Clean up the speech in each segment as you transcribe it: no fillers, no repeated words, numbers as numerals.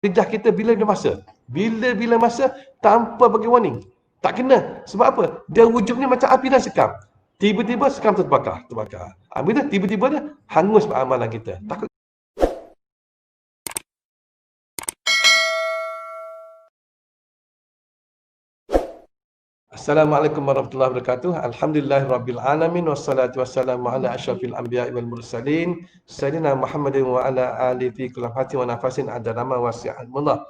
lidah kita bila masa. Bila masa tanpa bagi warning. Tak kena. Sebab apa? Dia wujudnya macam api dan sekam. Tiba-tiba sekam terbakar. Bila tiba-tiba dia hangus amalan kita. Takut. Assalamualaikum warahmatullahi wabarakatuh. Alhamdulillahirabbil wassalatu wassalamu ala asyrafil anbiya'i wal mursalin sayyidina Muhammadin wa ala alihi fi kulli hatin wa nafasin adama wasi'allah.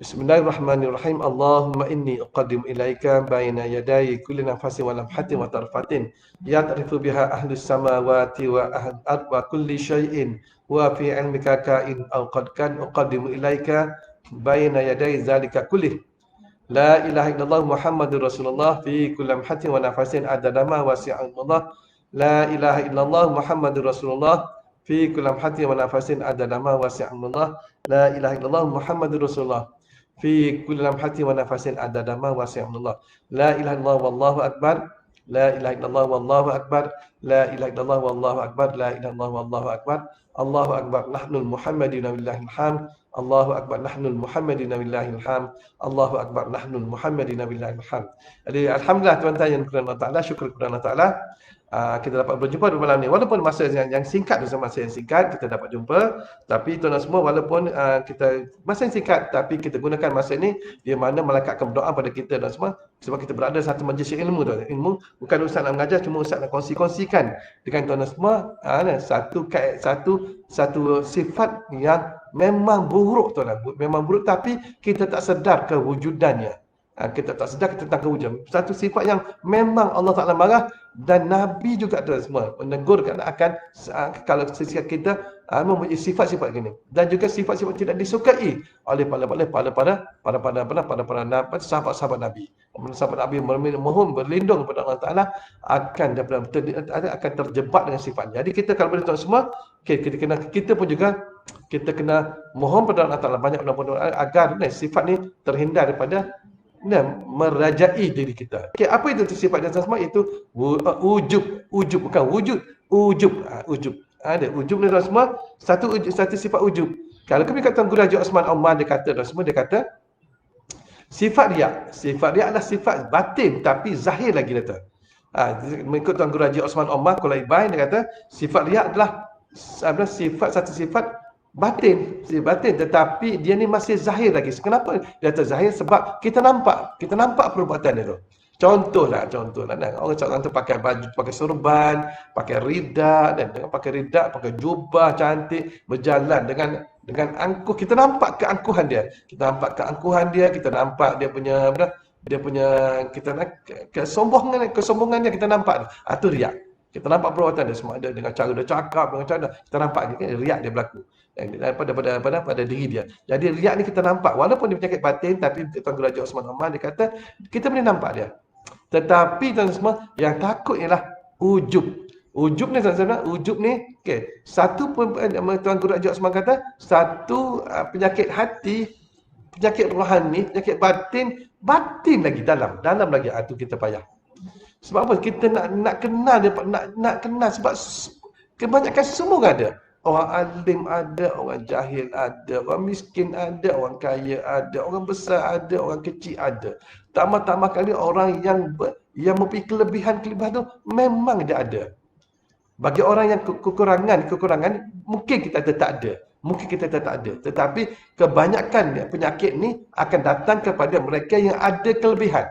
Bismillahirrahmanirrahim. Allahumma inni uqaddim ilaika baina yadayi kulli nafasin wa lamhatin wa tarfatin ya'rifu biha ahlus samawati wa ahlul ard wa kulli syai'in wa fi 'ilmika ka'in aw qad kan uqaddimu ilaika baina yadayi zalika kullih. La ilaha illallah Muhammadur Rasulullah fi kulli lamhatin wa nafasin adada ma wasi'allah. La ilaha illallah Muhammadur Rasulullah fi kulli lamhatin wa nafasin adada ma wasi'allah. La ilaha illallah Muhammadur Rasulullah fi kulli lamhatin wa nafasin adada ma wasi'allah. La ilaha illallah wallahu akbar. La ilaha illallah wallahu akbar. La ilaha illallah wallahu akbar. La ilaha illallah wallahu akbar. Allahu akbar. Nahnul Muhammadina billahil hamd. Allahu akbar nahnul Muhammadina billahil hamd. Allahu akbar nahnul Muhammadina billahil hamd. Jadi alhamdulillah tuan-tuan yang kepada Allah Taala, syukur kepada Allah Taala. Kita dapat berjumpa di malam ni. Walaupun masa yang singkat, masa yang singkat kita dapat jumpa, tapi tuan-tuan semua walaupun kita masa yang singkat tapi kita gunakan masa ini di mana melekatkan berdoa pada kita dan semua, sebab kita berada satu majlis ilmu tu. Ilmu bukan ustaz nak mengajar, cuma ustaz nak kongsi-kongsikan dengan tuan-tuan semua satu sifat yang memang buruk tuan-tuan. Memang buruk tapi kita tak sedar kewujudannya. Kita tak sedar tentang kewujudan. Satu sifat yang memang Allah Ta'ala marah dan Nabi juga tuan semua menegur akan kalau kita mempunyai sifat-sifat gini, dan juga sifat-sifat tidak disukai oleh para sahabat-sahabat Nabi. Sahabat Nabi mohon berlindung kepada Allah Ta'ala akan terjebak dengan sifatnya. Jadi kita kalau boleh tuan semua, kita pun juga kita kena mohon pada Allah Ta'ala banyak agar sifat ni terhindar daripada merajai diri kita. Okey, apa itu sifat dan sifat? Itu ujub bukan wujud, ujub. Ada ujub ni semua, satu sifat ujub. Kalau kami kata Guru Haji Osman Omar dia kata sifat riak adalah sifat batin tapi zahir lagi kata. Mengikut Tuan Guru Haji Osman Omar Kulaibai dia kata sifat riak adalah satu sifat batin tetapi dia ni masih zahir lagi. Kenapa dia kata zahir? Sebab kita nampak perbuatan dia tu. Contohlah orang tu pakai baju, pakai sorban, pakai ridak, dan pakai jubah cantik, berjalan dengan angkuh. Kita nampak keangkuhan dia. Kita nampak dia punya kesombongan dia, kita nampak. Itu riak. Kita nampak perbuatan dia semua ada dengan cara dia cakap, dengan cara kita nampak riak dia berlaku pada diri dia. Jadi riak ni kita nampak walaupun dia penyakit batin, tapi Tuan Guru Haji Osman Omar dia kata kita boleh nampak dia. Tetapi tuan semua yang takut ialah ujub. Ujub ni tuan-tuan, okey. Satu Tuan Guru Haji Osman kata satu penyakit hati, penyakit rohani, penyakit batin lagi dalam lagi itu kita payah. Sebab apa? Kita nak kenal dia, nak kenal sebab kebanyakan semua ada. Orang alim ada, orang jahil ada, orang miskin ada, orang kaya ada, orang besar ada, orang kecil ada. Tambah-tambah kali orang yang mempunyai kelebihan tu memang dia ada. Bagi orang yang kekurangan mungkin kita tak ada. Tetapi kebanyakan penyakit ni akan datang kepada mereka yang ada kelebihan.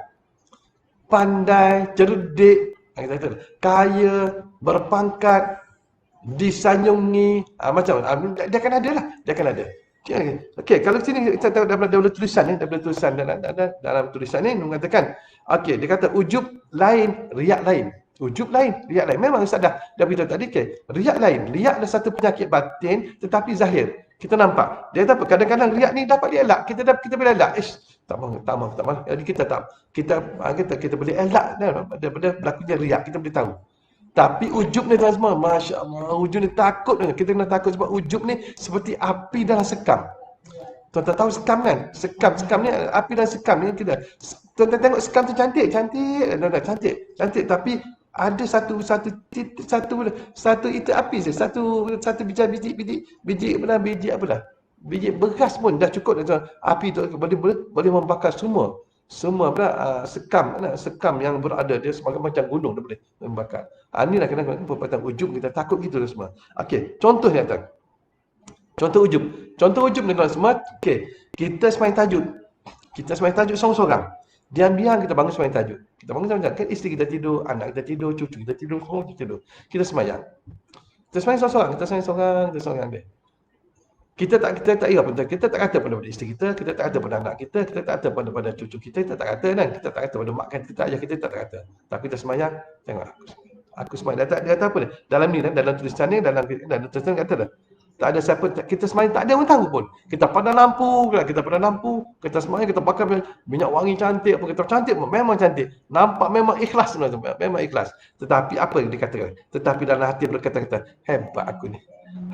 Pandai, cerdik, kaya, berpangkat, disanjungi, macam dia akan ada. Okey, kalau sini kita tahu dalam tulisan dalam tulisan ni mengatakan, okey, dia kata ujub lain, riak lain. Ujub lain, riak lain. Memang Ustaz dah beritahu tadi, riak lain. Riak adalah satu penyakit batin tetapi zahir. Kita nampak. Dia kata kadang-kadang riak ni dapat dielak. Kita boleh elak. Tak mahu. Jadi kita boleh elak daripada berlakunya riak. Kita boleh tahu. Tapi ujub ni tuan semua, Masya Allah, ujub ni takut. Kita kena takut sebab ujub ni seperti api dalam sekam. Tuan-tuan tahu sekam kan? Sekam ni, api dalam sekam ni kita. Tuan-tuan tengok sekam tu cantik. Tapi ada satu itu api je. Satu biji Biji beras pun dah cukup dah. Api tu boleh membakar semua. Semua sekam yang berada dia sebagai macam gunung dia boleh membakar. Inilah kadang-kadang perbuatan ujub kita takut gitu dah semua. Okey, contoh ni atas. Contoh ujub. Contoh ujub ni tuan semua. Okey, kita sembahyang tahajud. Kita sembahyang tahajud seorang-seorang. Diam-diam kita bangun sembahyang tahajud. Kita bangun sembahyang tahajud. Kan isteri kita tidur, anak kita tidur, cucu kita tidur, semua kita tidur. Kita sembahyang. Kita sembahyang seorang-seorang, kita seorang dia. Kita tak ira pun, kita tak kata pada isteri kita tak kata pada anak kita tak kata pada cucu kita tak kata kan, kita tak kata pada mak kita, ayah kita tak kata. Tapi kita sembahyang, tengok aku sembahyang. Dia kata apa dia? Dalam ni dalam tulisan ni, dalam tulisan kata dah. Tak ada siapa, kita sembahyang tak ada orang tahu pun. Kita padam lampu, kita sembahyang, kita pakai minyak wangi cantik, apa kita cantik, memang cantik. Nampak memang ikhlas memang ikhlas. Tetapi apa yang dikatakan? Tetapi dalam hati berkata-kata, hebat aku ni.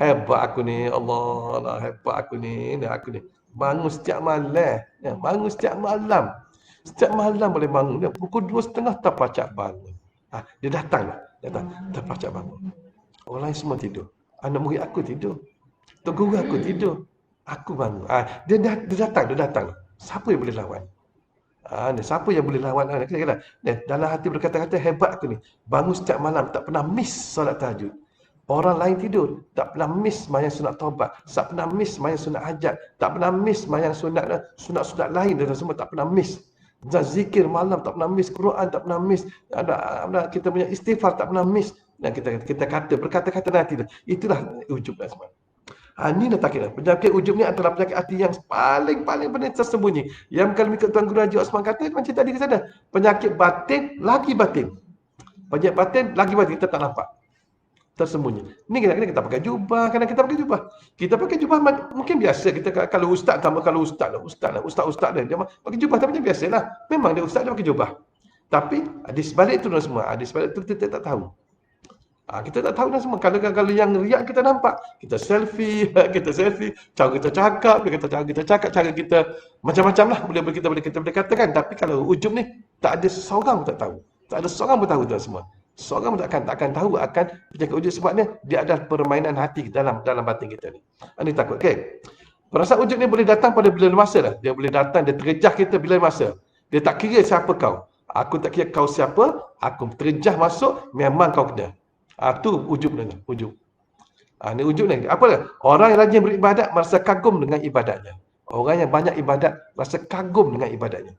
Hebat aku ni, Allah, hebat aku ni, bangun setiap malam, bangun setiap malam. Setiap malam boleh bangun. Dia pukul 2:30 terpacak bangun. Dia datang, terpacak bangun. Orang lain semua tidur. Anak murid aku tidur. Tok guru aku tidur. Aku bangun. Dia datang. Siapa yang boleh lawan? Siapa yang boleh lawan? Dalam hati berkata-kata, hebat aku ni. Bangun setiap malam, tak pernah miss solat tahajud. Orang lain tidur, tak pernah miss sembahyang sunat taubat, tak pernah miss sembahyang sunat hajat, tak pernah miss sembahyang sunat lain dan semua tak pernah miss. Dan zikir malam tak pernah miss, Quran tak pernah miss, kita punya istighfar tak pernah miss. Dan kita berkata-kata nanti itulah ujub dan semua. Ini dah takut. Penyakit ujub ni adalah penyakit hati yang paling tersembunyi. Yang kalau ikut Tuan Guru Haji Osman kata macam tadi kita ada. Penyakit batin lagi batin. Penyakit batin lagi batin, kita tak nampak. Tersembunyi. Ni kadang-kadang kita pakai jubah, Kita pakai jubah mungkin biasa. Kita kalau ustaz dia pakai jubah tapi macam biasalah. Memang dia ustaz dia pakai jubah. Tapi di sebalik itu semua, kita tak tahu. Kita tak tahu dah semua. Kalau yang riak kita nampak, kita selfie, cara kita cakap, cara kita macam-macam lah kita boleh katakan. Tapi kalau ujub ni tak ada seorang pun tak tahu. Tak ada seorang pun tahu tu semua. Seorang takkan tahu akan penyakit ujub sebabnya dia adalah permainan hati dalam batin kita ni. Ini takut. Okey. Perasaan ujub ni boleh datang pada bila masa lah. Dia boleh datang, dia terjah kita bila masa. Dia tak kira siapa kau. Aku tak kira kau siapa, aku terjah masuk, memang kau kena. Tu ujub ni. Ujub. Ni ujub ni. Apa dia? Orang yang rajin beribadat merasa kagum dengan ibadatnya. Orang yang banyak ibadat merasa kagum dengan ibadatnya.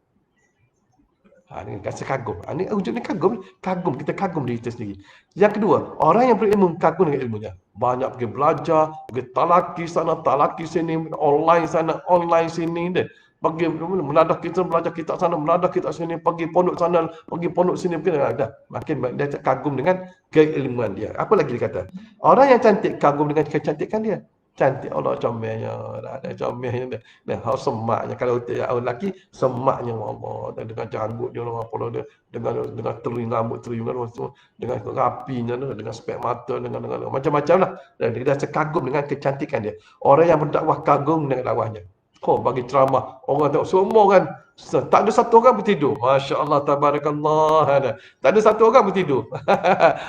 Ini rasa kagum. Ini ujub ni kagum. Kita kagum diri kita sendiri. Yang kedua, orang yang berilmu kagum dengan ilmunya. Banyak pergi belajar, pergi talaki sana, talaki sini, online sana, online sini. Pergi menadah kita, belajar kitab sana, menadah kitab sini, pergi pondok sana, pergi pondok sini. Makin dia kagum dengan keilmuan dia. Apa lagi dia kata? Orang yang cantik kagum dengan kecantikan dia. Cantik Allah comelnya, ada comelnya. Semaknya kalau orang lelaki semaknya Allah dengan janggut dia apa dia dengan teling rambut dengan rapinya dengan spek mata dengan macam-macam lah. Dan dia rasa kagum dengan kecantikan dia. Orang yang berdakwah kagum dengan dakwahnya. Bagi ceramah orang tengok semua kan tak ada satu orang bertidur. Masya-Allah tabarakallah. Tak ada satu orang bertidur.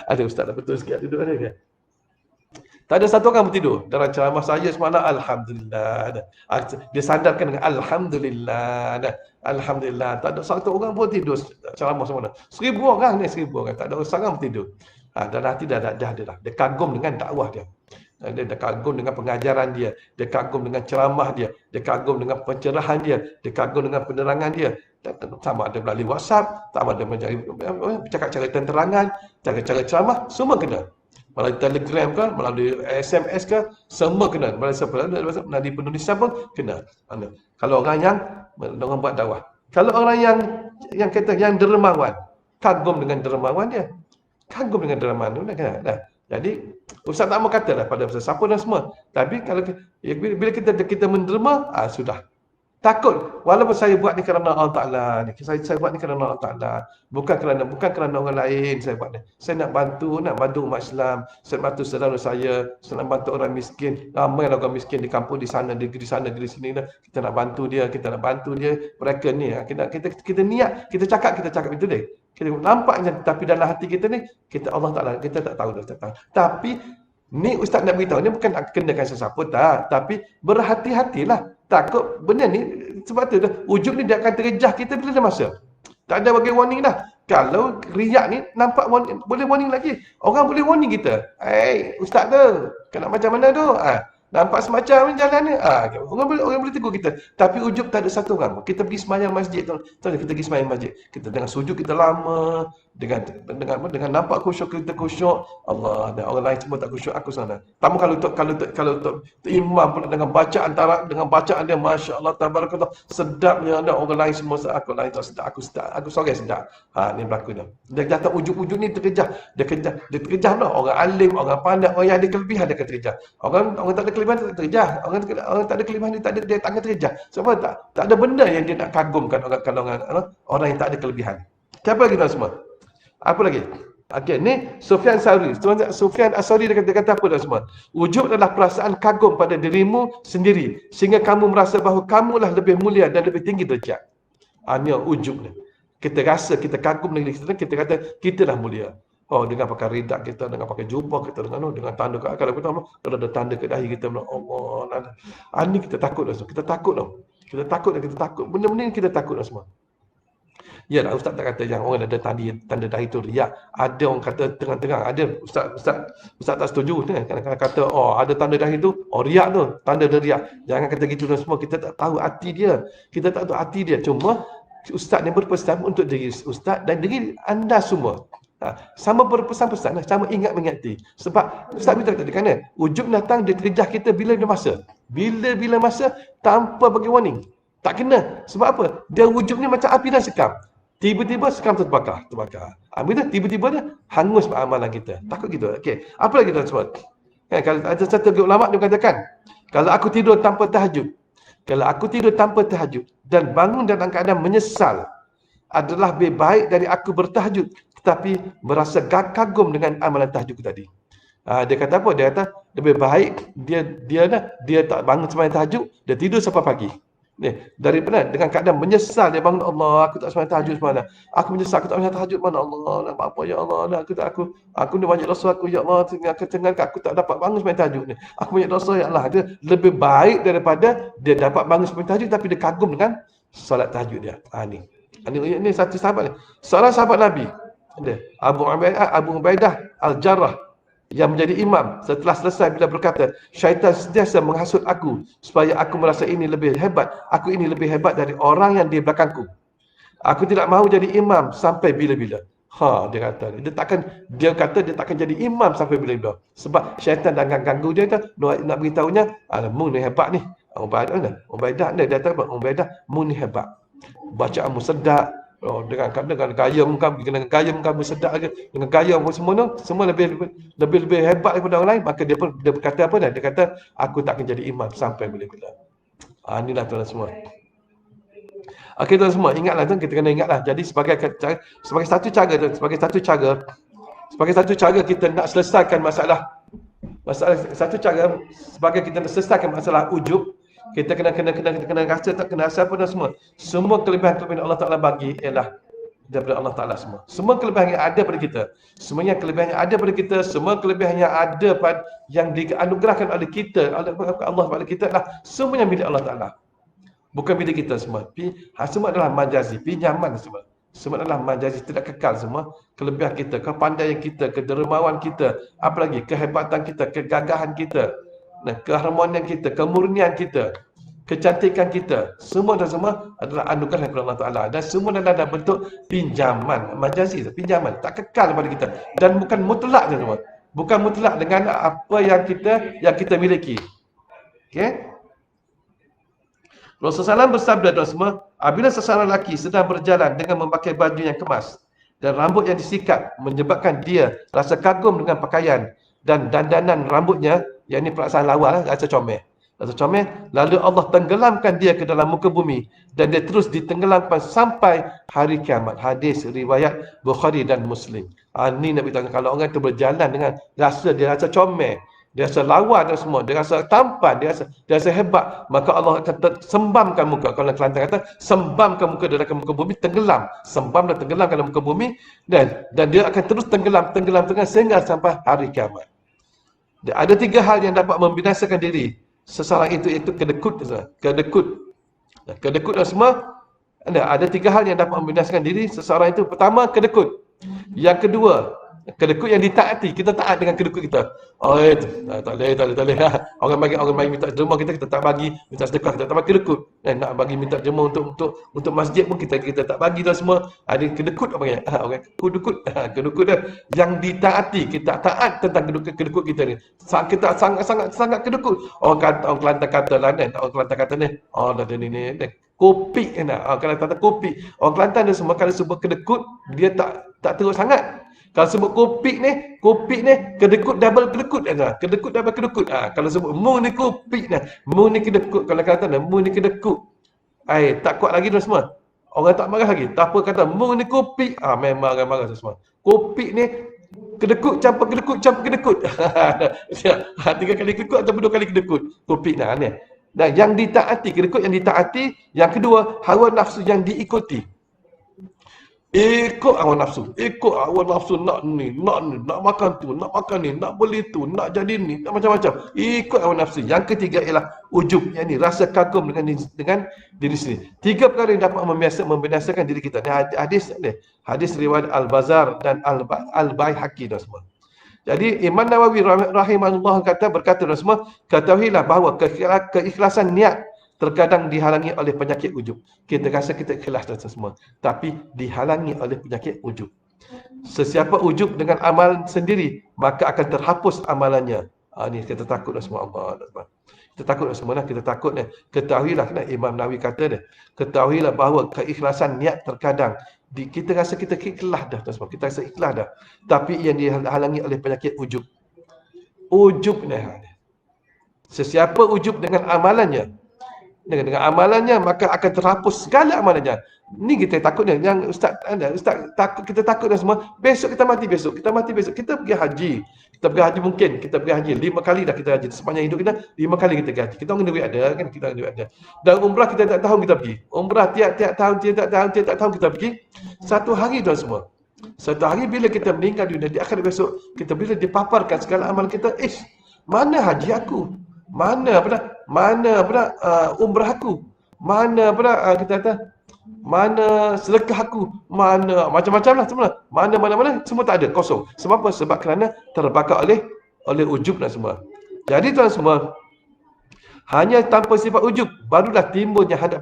Ada ustaz dah betul sikit duduk ada kan. Tak ada satu orang bertidur. Dalam ceramah saya semalam, Alhamdulillah. Dia sandarkan dengan Alhamdulillah. Alhamdulillah. Tak ada satu orang pun tidur ceramah semalam. 1,000 orang ni, 1,000 orang. Tak ada seorang bertidur. Dalam hati dah ada dah. Dia kagum dengan dakwah dia. Dia kagum dengan pengajaran dia. Dia kagum dengan ceramah dia. Dia kagum dengan pencerahan dia. Dia kagum dengan penerangan dia. Sama ada melalui WhatsApp, sama ada mencari cakap-cakap terangan, cara-cara ceramah, semua kena. Melalui Telegram ke, melalui SMS ke, semua kena. Melalui penulisan pun kena. Kalau orang yang buat dakwah. Kalau orang yang kata yang dermawan, kagum dengan dermawan dia. Kagum dengan dermawan dia kena. Jadi ustaz tak mau kata lah pada siapa dan semua. Tapi kalau bila kita menderma, sudah. Takut. Walaupun saya buat ni kerana Allah Ta'ala. Saya buat ni kerana Allah Ta'ala. Bukan kerana orang lain saya buat ni. Saya nak bantu umat Islam. Saya nak bantu saudara saya nak bantu orang miskin. Ramai orang miskin di kampung, di sana, di sini. Kita nak bantu dia. Mereka ni. Kita niat. Kita cakap itu dia. Kita nampak je. Tapi dalam hati kita ni, Allah Ta'ala, kita tak tahu. Tapi Ni ustaz nak beritahu ni bukan nak kenakan sesiapa tak, tapi berhati-hatilah. Takut benda ni sebab tu dah ujub ni dia akan terjah kita bila dah masa. Tak ada bagi warning dah. Kalau riak ni nampak warning, boleh warning lagi. Orang boleh warning kita. Ustaz tu, kena macam mana tu? Nampak semacam ni jalan ni. Orang boleh tegur kita. Tapi ujub tak ada satu orang. Kita pergi semayang masjid tu. Kita pergi semayang masjid. Kita dengan sujud kita lama, dengan nampak khusyuk kita khusyuk. Allah, dan orang lain semua tak khusyuk, aku sana. Tamu kalau imam pula dengan bacaan dengan bacaan dia, masya-Allah tabarakallah, sedapnya, ada orang lain semua aku lain tak sedap, aku sorang sedap. Ni berlaku dia. Dia kata ujub-ujub ni terkejah. Dia terkejah dah. Orang alim, orang pandai, orang yang ada kelebihan dia akan terkejah. Orang tak ada kelebihan tak terkejah. Orang tak ada kelebihan dia tak akan terkejah. Sebab tak ada benda yang dia nak kagumkan orang yang tak ada kelebihan. Siapa lagi tuan semua? Apa lagi? Okey, ni Sufyan Sauri. Sufyan As-Sauri dia kata apa dah semua? Ujub adalah perasaan kagum pada dirimu sendiri sehingga kamu merasa bahawa kamulah lebih mulia dan lebih tinggi derajat. Ni ujub ni. Kita rasa kita kagum dengan diri kita kata kita dah mulia. Dengan pakai ridak kita, dengan pakai jubah kita, dengan tanda kat kalau kita kalau ada tanda kat dahi kita, Allah. Ni kita takut dah semua. Kita takut dah. Benda-benda ni kita takut dah semua. Ya lah, ustaz tak kata yang orang ada tanda dahi tu riak. Ada orang kata terang-terang. Ada ustaz tak setuju kan? Kadang-kadang kata ada tanda dahi tu, riak tu, tanda dia riak. Jangan kata gitu dan semua. Kita tak tahu hati dia. Cuma ustaz ni berpesan untuk diri ustaz dan diri anda semua. Sama berpesan-pesan, sama ingat mengingati. Sebab ustaz beritahu tadi kan, ujub datang dia terjah kita bila masa. Bila masa tanpa bagi warning. Tak kena. Sebab apa? Dia wujud ni macam api dan sekam. Tiba-tiba sekam terbakar. Bila tiba-tiba dia hangus amalan kita. Takut gitu. Okey. Apa lagi tuan semua? Kalau ada satu ulama dia katakan, kalau aku tidur tanpa tahajud dan bangun dalam keadaan menyesal adalah lebih baik dari aku bertahajud tetapi merasa kagum dengan amalan tahajud tadi. Dia kata apa? Dia kata lebih baik dia tak bangun sembahyang tahajud, dia tidur sampai pagi. Daripada dengan keadaan menyesal dia bangun, Allah aku tak sembahyang tahajud semalam. Aku menyesal aku tak sembahyang tahajud mana Allah, apa ya Allah, aku ni banyak dosa aku ya Allah, aku tak dapat bangun sembahyang tahajud ni. Aku banyak dosa ya Allah. Dia lebih baik daripada dia dapat bangun sembahyang tahajud tapi dia kagum dengan solat tahajud dia. Ni satu sahabat ni. Seorang sahabat Nabi, Abu Ubaidah Al-Jarrah yang menjadi imam, setelah selesai bila berkata, syaitan sentiasa menghasut aku supaya aku merasa ini lebih hebat. Aku ini lebih hebat dari orang yang di belakangku. Aku tidak mahu jadi imam sampai bila-bila. Dia kata dia takkan jadi imam sampai bila-bila. Sebab syaitan dah ganggu dia nak beritahunya, mu ni hebat ni. Ubaidah dia kata Ubaidah, mu ni hebat. Bacaanmu sedap. Dengan gaya kamu sedap lagi, dengan gaya semua lebih hebat daripada orang lain, maka dia berkata apa dah? Dia kata aku tak akan jadi imam sampai bila-bila. Inilah tuan semua. Okey tuan semua, ingatlah tuan, kita kena ingatlah. Jadi sebagai satu cara kita nak selesaikan masalah sebagai kita nak selesaikan masalah ujub, kita kena rasa tak kena rasa apa dah semua. Semua kelebihan Allah Taala bagi ialah daripada Allah Taala semua. Semua kelebihan yang ada pada kita, semua kelebihan yang ada yang dianugerahkan oleh kita, oleh Allah pada kita adalah semuanya milik Allah Taala. Bukan milik kita semua. Semua adalah majazi, pinjaman semua. Semua adalah majazi, tidak kekal semua. Kelebihan kita, kepandaian kita, kedermawan kita, apa lagi, kehebatan kita, kegagahan kita, keharmonian kita, kemurnian kita, kecantikan kita, semua adalah anugerah daripada Allah Taala dan semua dalam bentuk pinjaman, majazi, pinjaman, tak kekal kepada kita dan bukan mutlak semua. Bukan mutlak dengan apa yang kita miliki. Okey? Rasulullah SAW bersabda tuan semua, apabila seseorang lelaki sedang berjalan dengan memakai baju yang kemas dan rambut yang disikat menyebabkan dia rasa kagum dengan pakaian dan dandanan rambutnya, yang ini perasaan lawa, rasa comel, lalu Allah tenggelamkan dia ke dalam muka bumi dan dia terus ditenggelamkan sampai hari kiamat. Hadis riwayat Bukhari dan Muslim. Ini nak beritahu, kalau orang itu berjalan dengan dia rasa comel, dia rasa lawa dan semua, dia rasa tampan, dia rasa hebat, maka Allah akan sembamkan muka. Kalau Kelantan kata sembamkan muka dia dalam muka bumi, tenggelam, sembam dan tenggelam dalam muka bumi, dan dia akan terus tenggelam sehingga sampai hari kiamat. Ada 3 hal yang dapat membinasakan diri seseorang itu kedekut. Kedekut. Kedekut dan semua. Ada 3 hal yang dapat membinasakan diri seseorang itu. Pertama, kedekut. Yang kedua, kedekut yang ditaati. Kita taat dengan kedekut kita. Oh itu, tak boleh. Orang bagi minta derma kita tak bagi, minta sedekah kita tak bagi kedekut. Nak bagi minta derma untuk masjid pun kita tak bagi dah semua. Ada kedekut apa ya? Orang kedekut dah yang ditaati. Kita taat tentang kedekut kita ni. Kita sangat kedekut. Orang Kelantan kata lah ni, orang Kelantan kata ni. Oh dah ni. Kopi kalau kata kopi. Orang Kelantan dia semua kalau sebut kedekut dia tak teruk sangat. Kalau sebut kopi ni kedekut double kedekut kedekut double kedekut. Kalau sebut mu ni kopi ni, mu ni kedekut, kalau kata mu ni kedekut. Tak kuat lagi dah semua. Orang tak marah lagi. Tak apa kata mu ni kopi. Memang orang marah semua. Kopi ni kedekut campur kedekut. 3 kali kedekut atau 2 kali kedekut. Kopi ni. Dan yang ditaati, kedekut yang ditaati. Yang kedua, hawa nafsu yang diikuti. Ikut hawa nafsu. Nak makan tu, nak makan ni, nak beli tu, nak jadi ni, nak macam-macam. Ikut hawa nafsu. Yang ketiga ialah ujub, yang ni rasa kagum dengan diri sendiri. 3 perkara yang dapat membinasakan diri kita. Ni hadis riwayat Al-Bazar dan Al-Baihaqi dan semua. Jadi Imam Nawawi rahimahullah berkata dan semua, ketahuilah bahawa keikhlasan niat terkadang dihalangi oleh penyakit ujub. Kita rasa kita ikhlas dan semua, tapi dihalangi oleh penyakit ujub. Sesiapa ujub dengan amal sendiri, maka akan terhapus amalannya. Ni kita takut dan semua Allah. Kita takut dan semua kita takut ni. Ketahuilah, Imam Nawawi kata ni, ketahuilah bahawa keikhlasan niat terkadang kita rasa kita ikhlas dah, kita rasa ikhlas dah, tapi yang dihalangi oleh penyakit ujub. Ujub ni. Sesiapa ujub dengan amalannya, maka akan terhapus segala amalannya. Ni kita takut ni. Yang ustaz takut, kita takut dan semua. Besok kita mati besok. Kita pergi haji. Mungkin kita pergi haji 5 kali dah kita haji. Sepanjang hidup kita 5 kali kita pergi haji. Kita orang duit ada kan, kita orang duit ada. Dan umrah kita tak tahu kita pergi. Umrah tiap tahun kita pergi. Satu hari tuan semua. Satu hari bila kita meninggal dunia di akhirat besok, kita bila dipaparkan segala amal kita, mana haji aku? Mana umrah aku? Mana kita kata, mana sedekah aku? Mana macam-macam lah semua. Mana semua tak ada, kosong. Sebab apa? Sebab kerana terbakar oleh ujub dan semua. Jadi tuan semua, hanya tanpa sifat ujub barulah timbulnya 100%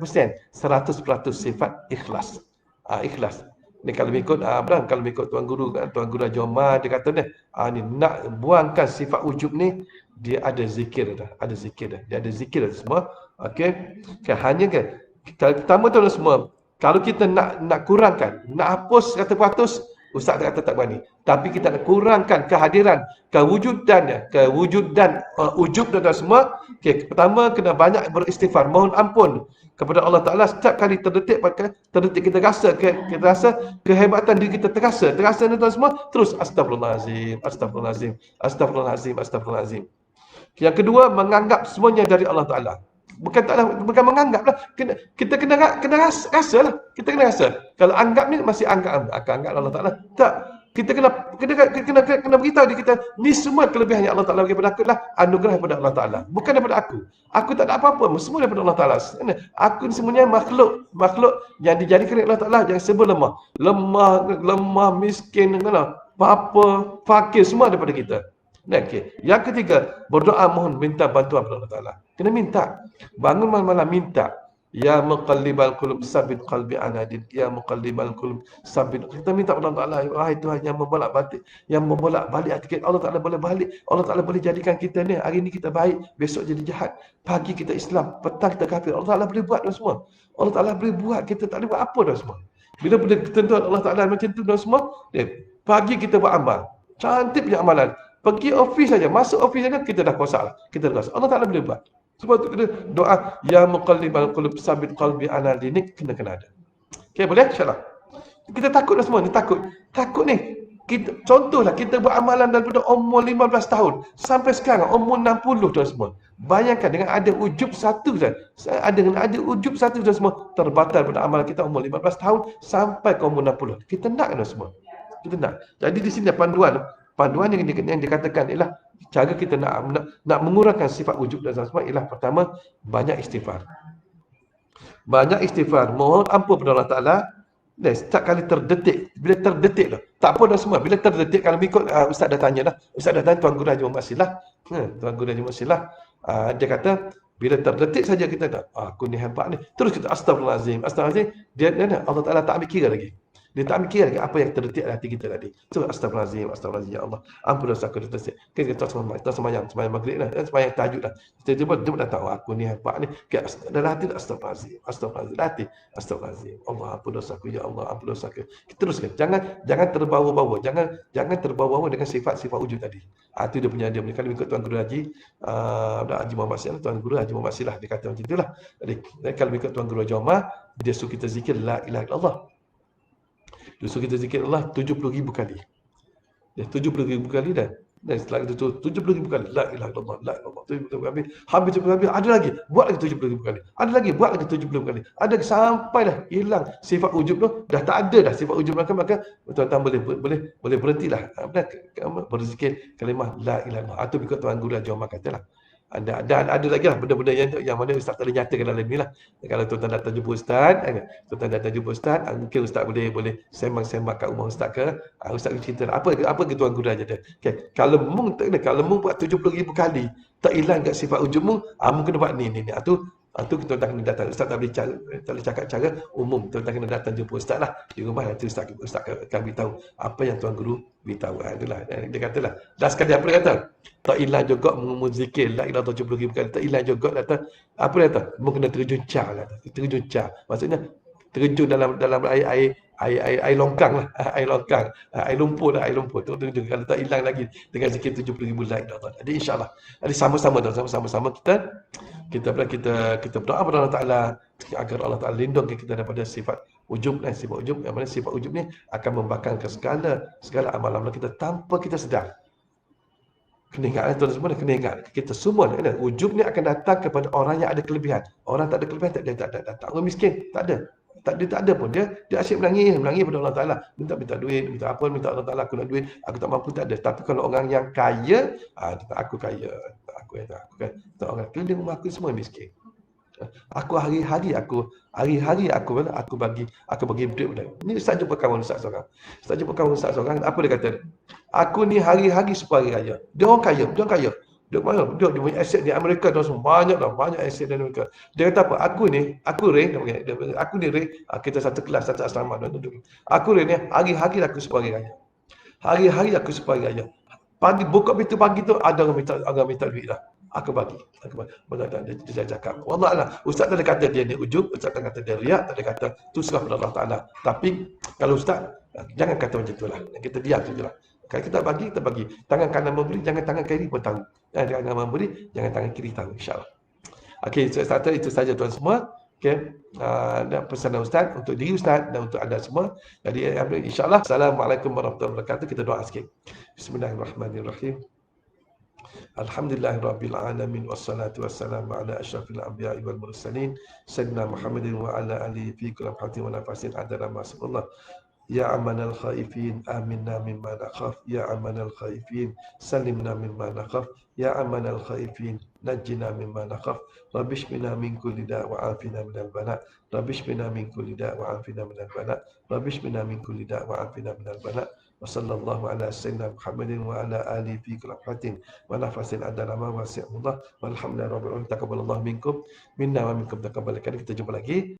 sifat ikhlas. Ikhlas. Ni kalau ikut kalau ikut tuan guru Haji Omar, dia kata ni nak buangkan sifat ujub ni, dia ada zikir dah. Dia ada zikir dah semua. Okey. Hanya pertama tuan semua, kalau kita nak kurangkan, nak hapus 100%, ustaz kata tak berani. Tapi kita nak kurangkan kehadiran, kewujudan ujub dan semua. Okey, pertama kena banyak beristighfar, mohon ampun kepada Allah Taala setiap kali terdetik kita rasa kehebatan diri kita, terasa ni tuan semua, terus astagfirullahalazim. Yang kedua, menganggap semuanya dari Allah Taala. Bukan menganggap lah. Kita kena rasa lah. Kita kena rasa. Kalau anggap ni masih anggap Allah Taala. Tak. Kita kena beritahu diri kita, ni semua kelebihan yang Allah Taala bagi kepada aku lah anugerah daripada Allah Taala. Bukan daripada aku. Aku tak ada apa-apa, semua daripada Allah Taala. Aku ni semuanya makhluk yang dijadikan oleh Allah Taala, yang serba lemah, miskin, apa, fakir, semua daripada kita. Okay. Yang ketiga, berdoa mohon minta bantuan kepada Allah Taala. Kena minta. Bangun malam-malam minta. Ya muqallibal qulub sabbit qalbi ala din. Ya muqallibal qulub sabbit. Kita minta kepada Allah Taala, wahai Tuhan yang membolak-balik hati kita. Allah Taala boleh balik. Allah Taala boleh jadikan kita ni, hari ni kita baik, besok jadi jahat. Pagi kita Islam, petang kita kafir. Allah Taala boleh buat dah semua. Allah Taala boleh buat, kita tak boleh buat apa dah semua. Bila boleh ketentuan Allah Taala macam tu dah semua, pagi kita buat amal. Cantik punya amalan. Pergi office saja, masuk office saja kita dah kuasa lah. Kita dah kuasa. Allah Taala boleh buat. Sebab tu kita doa ya muqallibal qulub sabbit qalbi ala dinik, kena ada. Okey, boleh insya-Allah. Kita takut dah semua ni, takut ni. Contohlah kita buat amalan daripada umur 15 tahun sampai sekarang umur 60 dah semua. Bayangkan dengan ada ujub satu dah. Ada ujub satu dah semua terbatal pada amalan kita umur 15 tahun sampai ke umur 60. Kita nak dah semua. Kita nak. Jadi di sini panduan panduan yang dikatakan ialah cara kita nak mengurangkan sifat wujud dan zat semua ialah pertama banyak istighfar. Banyak istighfar, mohon ampun kepada Allah Taala. Dan setiap kali terdetik, bila terdetik lah, tak apa dah semua, bila terdetik kalau mengikut Ustaz dah tanya dah, Ustaz dah tanya Tuan Guru Haji Muhammad Silah, Tuan Guru Haji Muhammad Silah, dia kata bila terdetik saja kita dah, aku ni hebat ni, terus kita astagfirullahalazim, astagfirullahalazim, dia Allah Taala tak ambil kira lagi. Dia tak mikir lagi apa yang terdetik dalam hati kita tadi. So astagfirullahalazim, astagfirullahalazim, ya Allah. Ampun dosa aku terdetik. Kita sembahyang maghrib lah, sembahyang tahajud lah. Tiba-tiba dia dah tahu aku ni hebat ni. Dalam hati astagfirullahalazim, astagfirullahalazim, dalam hati astagfirullahalazim. Allah ampun dosa aku, ya Allah, ampun dosa aku. Kita teruskan. Jangan terbawa-bawa. Jangan terbawa-bawa dengan sifat-sifat wujud tadi. Itu dia punya kalau ikut Tuan Guru Haji Haji Muhammad Silah, Tuan Guru Haji Muhammad Silah dia kata macam itulah. Jadi kalau ikut Tuan Guru Haji Muhammad, dia suruh kita zikir la ilaha illallah. Dosa kita zikir Allah 70,000 kali. Ya, 70,000 kali dan setelah itu 70,000 kali la ilaha illallah, la ilaha illallah. 70,000 kali. Habis 70,000 ada lagi, buat lagi 70,000 kali. Ada lagi, buat lagi 70,000 kali. Ada sampai dah hilang sifat wujud tu, dah tak ada dah sifat wujud maka tuan-tuan boleh berhentilah. Berzikir kalimah la ilaha illallah. Atau ikut Tuan Guru Haji Muhammad katalah. Ada lagi lah benda-benda yang mana Ustaz tak boleh nyatakan dalam ni lah. Kalau tuan-tuan datang jumpa Ustaz, mungkin Ustaz boleh sembang-sembang kat rumah Ustaz ke, Ustaz cerita lah. Apa ke Tuan Guru aja dia. Okay. Kalau mung buat 70,000 kali, tak hilang kat sifat wujudmu, mung kena buat ni. Itu kita tak kena datang. Ustaz tak boleh cakap cara umum. Tuan-tuan kena datang jumpa Ustaz lah. Di rumah nanti Ustaz akan beritahu apa yang Tuan Guru beritahu. Itulah. Dia katalah. Dah sekali apa dia kata? Tak hilang juga muzikir. La ilaha 70,000 kali. Tak hilang juga kata. Apa dia kata? Mungkin kena terjun car lah. Terjun car. Maksudnya terjun dalam air longkang lah. Air longkang. Air lumpur lah. Air lumpur. Terjun. Kalau tak hilang lagi dengan zikir 70,000 la ilaha. Jadi insyaAllah. Jadi sama-sama kita berdoa kepada Allah Ta'ala agar Allah Ta'ala lindungi kita daripada sifat ujub dan sifat ujub. Yang mana sifat ujub ni akan membangkangkan segala amalan kita tanpa kita sedar. Kena ingat tuan semua, kena ingat kita semua ujub ni akan datang kepada orang yang ada kelebihan. Orang tak ada kelebihan tak datang. Orang miskin tak ada pun dia asyik menangis pada Allah Ta'ala, minta duit, minta apa, minta Allah Ta'ala aku nak duit, aku tak mampu, tak ada. Tapi kalau orang yang kaya, aku kaya, aku kan, orang keliling rumah aku semua miskin. Aku hari-hari aku bagi duit pada. Ni Ustaz jumpa kawan Ustaz seorang. Apa dia kata? Aku ni hari-hari supaya kaya. Dia orang kaya. Dia punya aset di Amerika tu semua banyak aset di Amerika. Dia kata apa? Aku ni Ray, kita satu kelas, satu asrama. Aku ni hari-hari aku supaya kaya. Hari-hari aku supaya kaya. Pagi buka pintu pagi tu ada orang minta duit lah. Aku bagi. Dia cakap. Wallahualam. Ustaz tak ada kata dia ni ujub, Ustaz tak kata dia riak, tak ada kata tu serah pada Allah Ta'ala. Tapi kalau Ustaz, jangan kata macam tu lah. Kita diam sajalah. Kalau kita bagi. Tangan kanan memberi, jangan tangan kiri pun tahu. Tangan kanan memberi, jangan tangan kiri tahu. InsyaAllah. Okey, itu saja tuan semua. Okey, dan pesanan Ustaz untuk diri Ustaz dan untuk anda semua. Jadi insyaAllah. Assalamualaikum warahmatullahi wabarakatuh. Kita doa sikit. Bismillahirrahmanirrahim. Alhamdulillahirabbil alamin wassalatu wassalamu ala asyrafil anbiya'i wal mursalin sayyidina Muhammadin wa ala alihi fi kulli hatin wa nafasin adada masallah. Ya amanal khaifin aminna mimma nakhaf, ya amanal khaifin salimna mimma nakhaf, ya amanal khaifin najjina mimma nakhaf, rabbishmina min kulli da' wa afina minal bala, rabbishmina min kulli da' wa afina minal bala, rabbishmina min kulli da' wa afina minal bala. Wa sallallahu ala sayyidina Muhammadin wa ala alihi fi kulli hatin wa nafasin adada ma wasi'allah walhamdulillahi rabbil alamin. Taqabbalallahu minkum minna wa minkum taqabbal. Kita jumpa lagi.